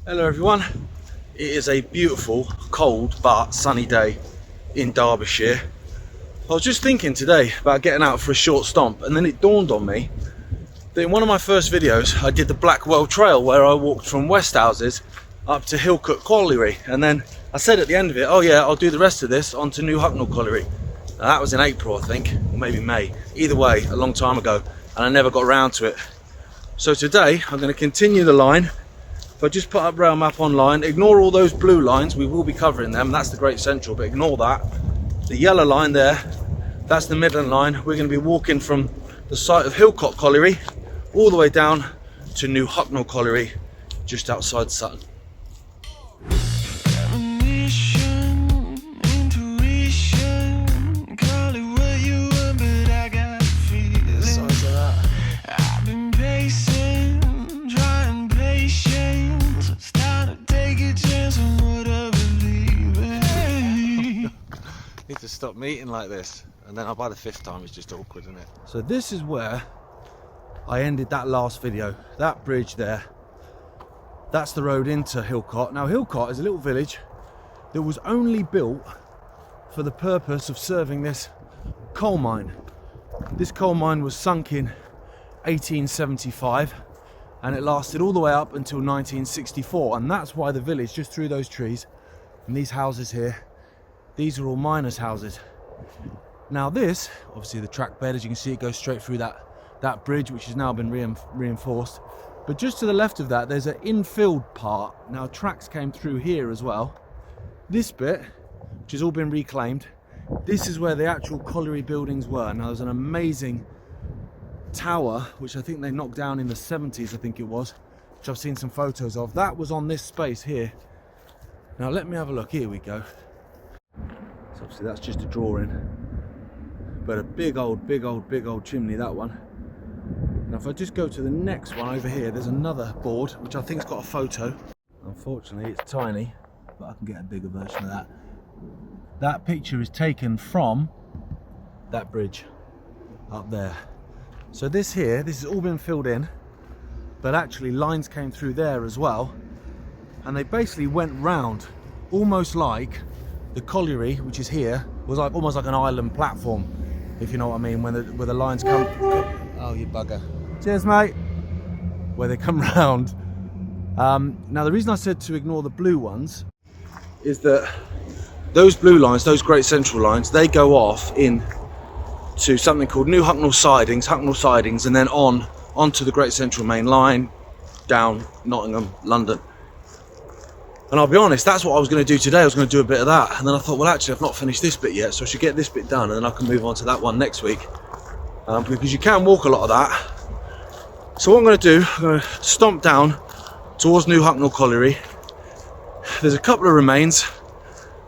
Hello everyone, it is a beautiful, cold but sunny day in Derbyshire. I was just thinking today about getting out for a short stomp, and then it dawned on me that in one of my first videos I did the Blackwell trail where I walked from Westhouses up to Hilcote Colliery, and then I said at the end of it, oh yeah, I'll do the rest of this onto New Hucknall Colliery. Now, that was in April I think, or maybe May, either way a long time ago, and I never got around to it. So today I'm going to continue the line. If I just put up rail map online, ignore all those blue lines, we will be covering them, that's the Great Central, but ignore that. The yellow line there, that's the Midland line. We're going to be walking from the site of Hilcote Colliery all the way down to New Hucknall Colliery, just outside Sutton. Need to stop meeting like this, and then by the fifth time it's just awkward, isn't it? So this is where I ended that last video. That bridge there, that's the road into Hilcote. Now Hilcote is a little village that was only built for the purpose of serving this coal mine. This coal mine was sunk in 1875 and it lasted all the way up until 1964, and that's why the village, just through those trees and these houses here, these are all miners' houses. Now this, obviously the track bed, as you can see, it goes straight through that bridge, which has now been reinforced. But just to the left of that, there's an infield part. Now tracks came through here as well. This bit, which has all been reclaimed, this is where the actual colliery buildings were. Now there's an amazing tower, which I think they knocked down in the 70s, I think it was, which I've seen some photos of. That was on this space here. Now let me have a look, here we go. So obviously that's just a drawing, but a big old chimney, that one. Now if I just go to the next one over here, there's another board which I think's got a photo. Unfortunately it's tiny, but I can get a bigger version of that. That picture is taken from that bridge up there. So this here, this has all been filled in, but actually lines came through there as well, and they basically went round, almost like the colliery, which is here, was like almost like an island platform, if you know what I mean, where the lines come. Oh, you bugger. Cheers, mate. Where they come round. Now, the reason I said to ignore the blue ones is that those blue lines, those Great Central lines, they go off in to something called New Hucknall Sidings, and then onto the Great Central Mainline, down Nottingham, London. And I'll be honest, that's what I was going to do today. I was going to do a bit of that, and then I thought, well actually I've not finished this bit yet, so I should get this bit done and then I can move on to that one next week, because you can walk a lot of that. So what I'm going to do, I'm going to stomp down towards New Hucknall Colliery. There's a couple of remains,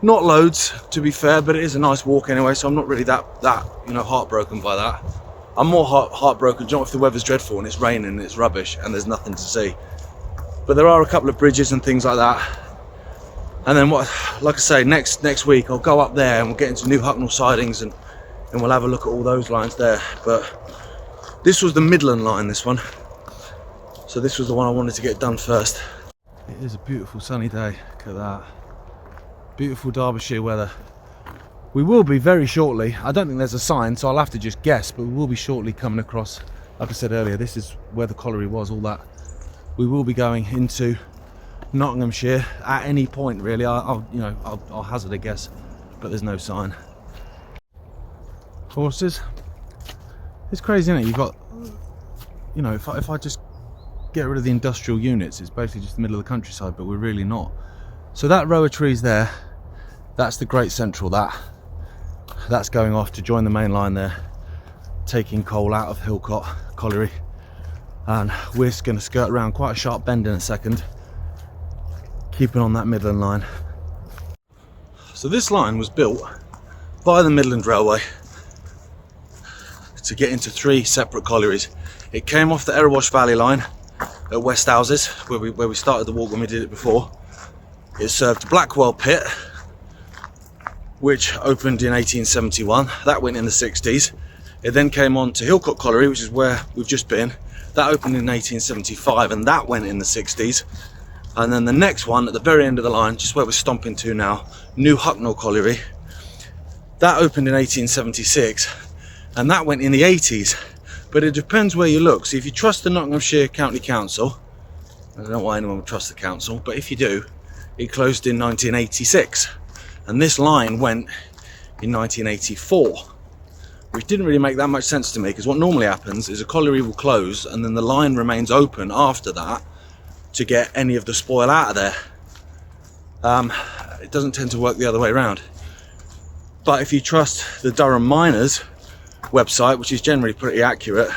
not loads to be fair, but it is a nice walk anyway, so I'm not really that heartbroken by that. I'm more heartbroken, you know, if the weather's dreadful and it's raining and it's rubbish and there's nothing to see. But there are a couple of bridges and things like that. And then like I say, next week I'll go up there and we'll get into New Hucknall Sidings and we'll have a look at all those lines there. But this was the Midland line, this one. So this was the one I wanted to get done first. It is a beautiful sunny day, look at that. Beautiful Derbyshire weather. We will be very shortly, I don't think there's a sign, so I'll have to just guess, but we will be shortly coming across, like I said earlier, this is where the colliery was, all that. We will be going into Nottinghamshire at any point really. I'll hazard a guess, but there's no sign. Horses. It's crazy, isn't it? You've got, you know, if I just get rid of the industrial units, it's basically just the middle of the countryside, but we're really not. So that row of trees there, that's the Great Central. That's going off to join the main line there, taking coal out of Hilcote Colliery. And we're going to skirt around quite a sharp bend in a second, keeping on that Midland line. So this line was built by the Midland Railway to get into 3 separate collieries. It came off the Erewash Valley line at Westhouses, where we started the walk when we did it before. It served Blackwell pit, which opened in 1871. That went in the 60s. It then came on to Hilcote Colliery, which is where we've just been. That opened in 1875, and that went in the 60s. And then the next one at the very end of the line, just where we're stomping to now, New Hucknall Colliery, that opened in 1876 and that went in the 80s. But it depends where you look. So if you trust the Nottinghamshire County Council, I don't know why anyone would trust the council, but if you do, it closed in 1986. And this line went in 1984, which didn't really make that much sense to me, because what normally happens is a colliery will close and then the line remains open after that to get any of the spoil out of there. It doesn't tend to work the other way around. But if you trust the Durham Miners website, which is generally pretty accurate,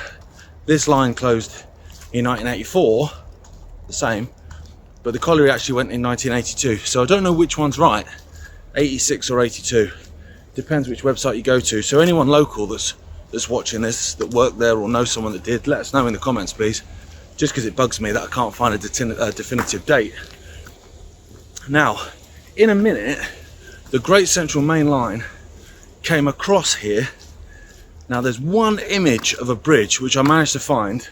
this line closed in 1984, the same, but the colliery actually went in 1982. So I don't know which one's right, 86 or 82. Depends which website you go to. So anyone local that's watching this, that worked there or knows someone that did, let us know in the comments, please. Just because it bugs me that I can't find a definitive date. Now, in a minute, the Great Central Mainline came across here. Now there's one image of a bridge which I managed to find.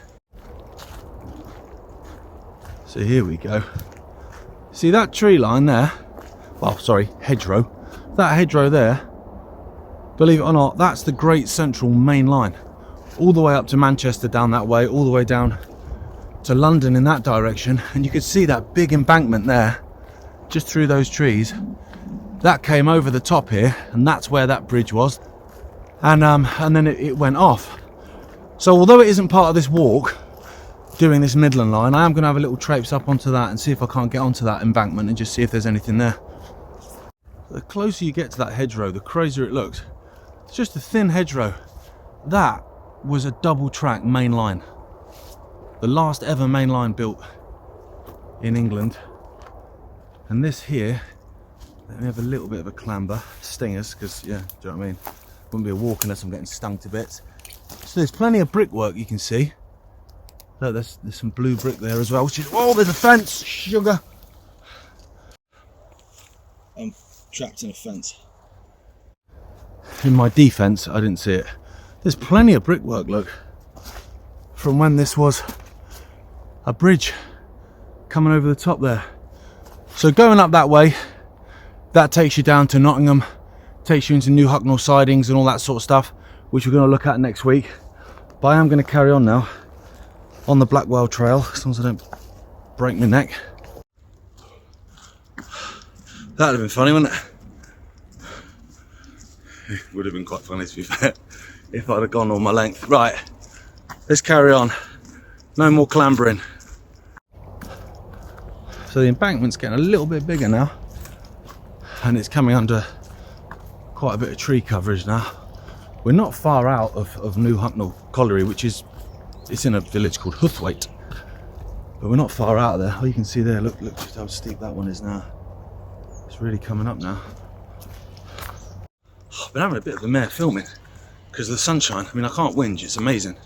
So here we go. See that tree line there? Well, sorry, hedgerow. That hedgerow there, believe it or not, that's the Great Central Mainline. All the way up to Manchester down that way, all the way down to London in that direction. And you could see that big embankment there, just through those trees. That came over the top here, and that's where that bridge was. And then it went off. So although it isn't part of this walk, doing this Midland line, I am going to have a little traipse up onto that and see if I can't get onto that embankment and just see if there's anything there. The closer you get to that hedgerow, the crazier it looks. It's just a thin hedgerow. That was a double track main line. The last ever main line built in England. And this here, let me have a little bit of a clamber, stingers, because yeah, do you know what I mean? Wouldn't be a walk unless I'm getting stung to bits. So there's plenty of brickwork you can see. Look, there's some blue brick there as well, which is, oh, there's a fence, sugar. I'm trapped in a fence. In my defence, I didn't see it. There's plenty of brickwork, look, from when this was a bridge coming over the top there. So going up that way, that takes you down to Nottingham, takes you into New Hucknall sidings and all that sort of stuff, which we're going to look at next week. But I am going to carry on now on the Blackwell trail, as long as I don't break my neck. That'd have been funny, wouldn't it? It would have been quite funny, to be fair, if I'd have gone all my length. Right, let's carry on. No more clambering. So the embankment's getting a little bit bigger now, and it's coming under quite a bit of tree coverage now. We're not far out of New Hucknall Colliery, which is, it's in a village called Huthwaite, but we're not far out of there. Oh, you can see there, look just how steep that one is now. It's really coming up now. I've been having a bit of a mare filming because of the sunshine. I mean, I can't whinge, it's amazing.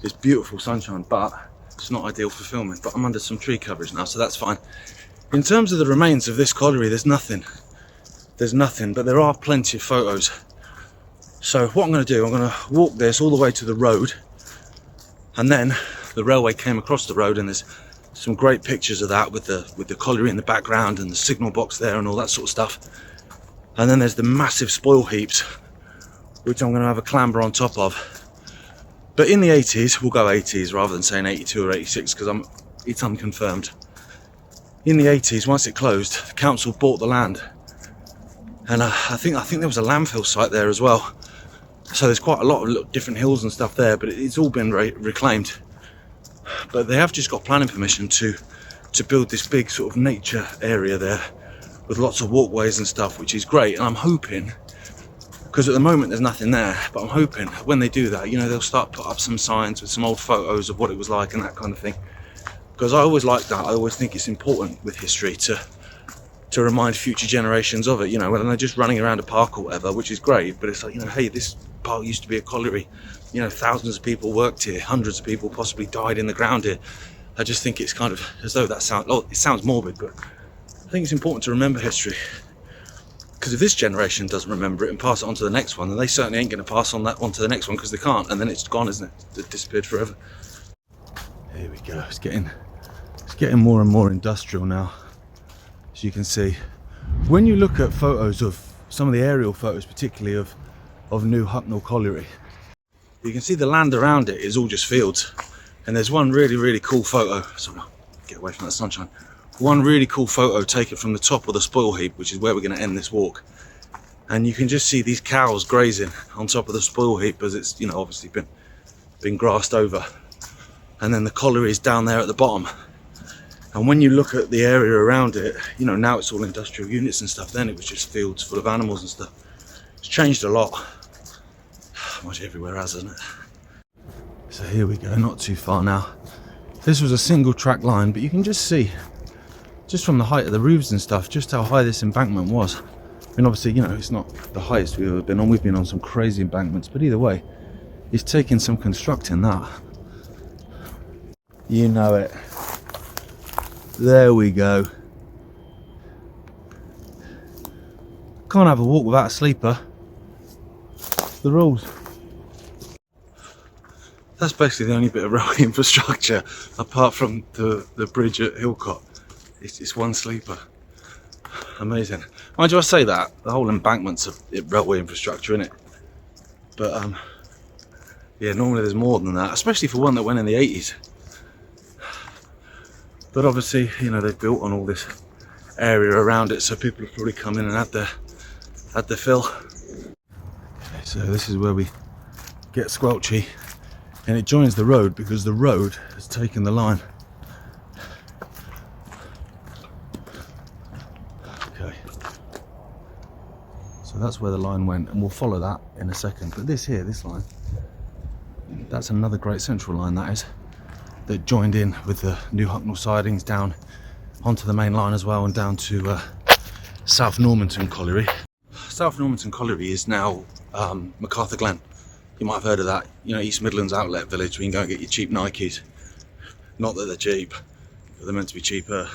It's beautiful sunshine, but it's not ideal for filming. But I'm under some tree coverage now, so that's fine. In terms of the remains of this colliery, there's nothing. There's nothing, but there are plenty of photos. So what I'm going to do, I'm going to walk this all the way to the road, and then the railway came across the road, and there's some great pictures of that with the colliery in the background and the signal box there and all that sort of stuff. And then there's the massive spoil heaps, which I'm going to have a clamber on top of. But in the 80s, we'll go 80s rather than saying 82 or 86, because it's unconfirmed. In the 80s, once it closed, the council bought the land, and I think there was a landfill site there as well. So there's quite a lot of different hills and stuff there, but it's all been reclaimed. But they have just got planning permission to build this big sort of nature area there with lots of walkways and stuff, which is great. And I'm hoping, because at the moment there's nothing there, but I'm hoping when they do that, you know, they'll start put up some signs with some old photos of what it was like and that kind of thing. Because I always like that. I always think it's important with history to remind future generations of it, you know, when they're just running around a park or whatever, which is great, but it's like, you know, hey, this park used to be a colliery, you know, thousands of people worked here, hundreds of people possibly died in the ground here. I just think it's kind of as though that sounds, oh, it sounds morbid, but I think it's important to remember history, because if this generation doesn't remember it and pass it on to the next one, then they certainly ain't going to pass on that one to the next one, because they can't, and then it's gone, isn't it? It's disappeared forever. Here we go. It's getting getting more and more industrial now, as you can see. When you look at photos of some of the aerial photos, particularly of New Hucknall Colliery, you can see the land around it is all just fields. And there's one really cool photo, sorry, get away from that sunshine. One really cool photo taken from the top of the spoil heap, which is where we're going to end this walk. And you can just see these cows grazing on top of the spoil heap as it's, you know, obviously been grassed over. And then the colliery is down there at the bottom. And when you look at the area around it, you know, now it's all industrial units and stuff. Then it was just fields full of animals and stuff. It's changed a lot. Much everywhere has, hasn't it? So here we go, not too far now. This was a single track line, but you can just see, just from the height of the roofs and stuff, just how high this embankment was. I mean, obviously, you know, it's not the highest we've ever been on. We've been on some crazy embankments, but either way, it's taking some constructing, that. You know it. There we go. Can't have a walk without a sleeper. The rules. That's basically the only bit of railway infrastructure apart from the bridge at Hilcote. It's just one sleeper. Amazing. Mind you, I say that the whole embankment's a railway infrastructure, isn't it? But yeah, normally there's more than that, especially for one that went in the 80s. But obviously, you know, they've built on all this area around it, so people have probably come in and had their fill. Okay, so this is where we get squelchy. And it joins the road because the road has taken the line. Okay. So that's where the line went, and we'll follow that in a second. But this here, this line, that's another Great Central line, that is, that joined in with the new Hucknall sidings down onto the main line as well, and down to South Normanton Colliery. South Normanton Colliery is now MacArthur Glen. You might have heard of that, you know, East Midlands outlet village where you can go and get your cheap Nikes. Not that they're cheap, but they're meant to be cheaper.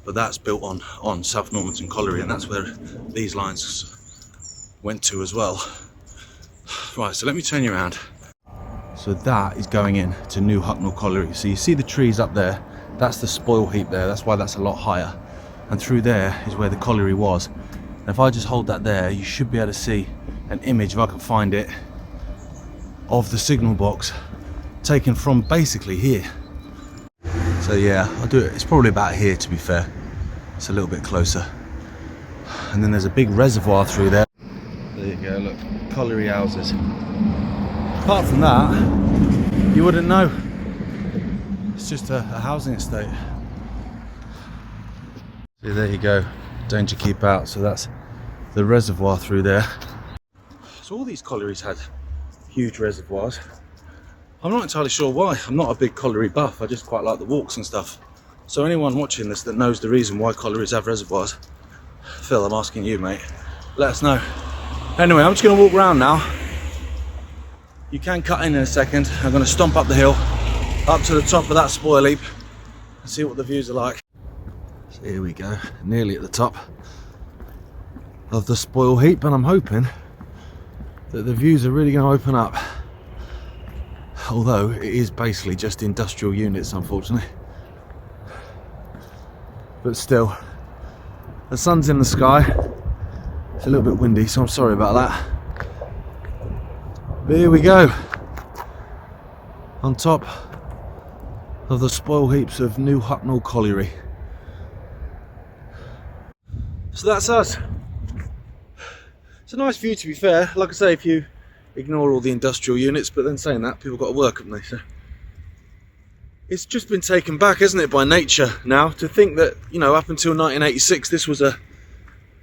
But that's built on South Normanton Colliery, and that's where these lines went to as well. Right, so let me turn you around. So that is going in to New Hucknall Colliery. So you see the trees up there, that's the spoil heap there, that's why that's a lot higher. And through there is where the colliery was. And if I just hold that there, you should be able to see an image, if I can find it, of the signal box taken from basically here. So yeah, I'll do it. It's probably about here, to be fair. It's a little bit closer. And then there's a big reservoir through there. There you go, look, colliery houses. Apart from that, you wouldn't know. It's just a housing estate. See, there you go, danger keep out. So that's the reservoir through there. So all these collieries had huge reservoirs. I'm not entirely sure why. I'm not a big colliery buff, I just quite like the walks and stuff. So anyone watching this that knows the reason why collieries have reservoirs, Phil, I'm asking you, mate, let us know. Anyway, I'm just going to walk around now. You can cut in a second. I'm going to stomp up the hill, up to the top of that spoil heap, and see what the views are like. So here we go, nearly at the top of the spoil heap, and I'm hoping that the views are really going to open up, although it is basically just industrial units, unfortunately. But still, the sun's in the sky. It's a little bit windy, so I'm sorry about that. But here we go, on top of the spoil heaps of New Hucknall Colliery. So that's us. It's a nice view, to be fair. Like I say, if you ignore all the industrial units, but then saying that, people got to work, haven't they? So it's just been taken back, hasn't it, by nature now. To think that, you know, up until 1986, this was a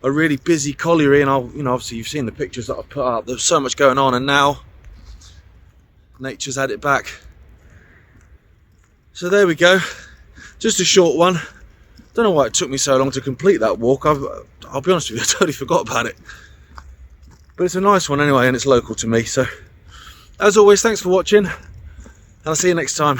really busy colliery, and obviously you've seen the pictures that I've put up. There's so much going on, and now nature's had it back. So there we go. Just a short one. Don't know why it took me so long to complete that walk. I'll be honest with you, I totally forgot about it. But it's a nice one anyway, and it's local to me. So, as always, thanks for watching, and I'll see you next time.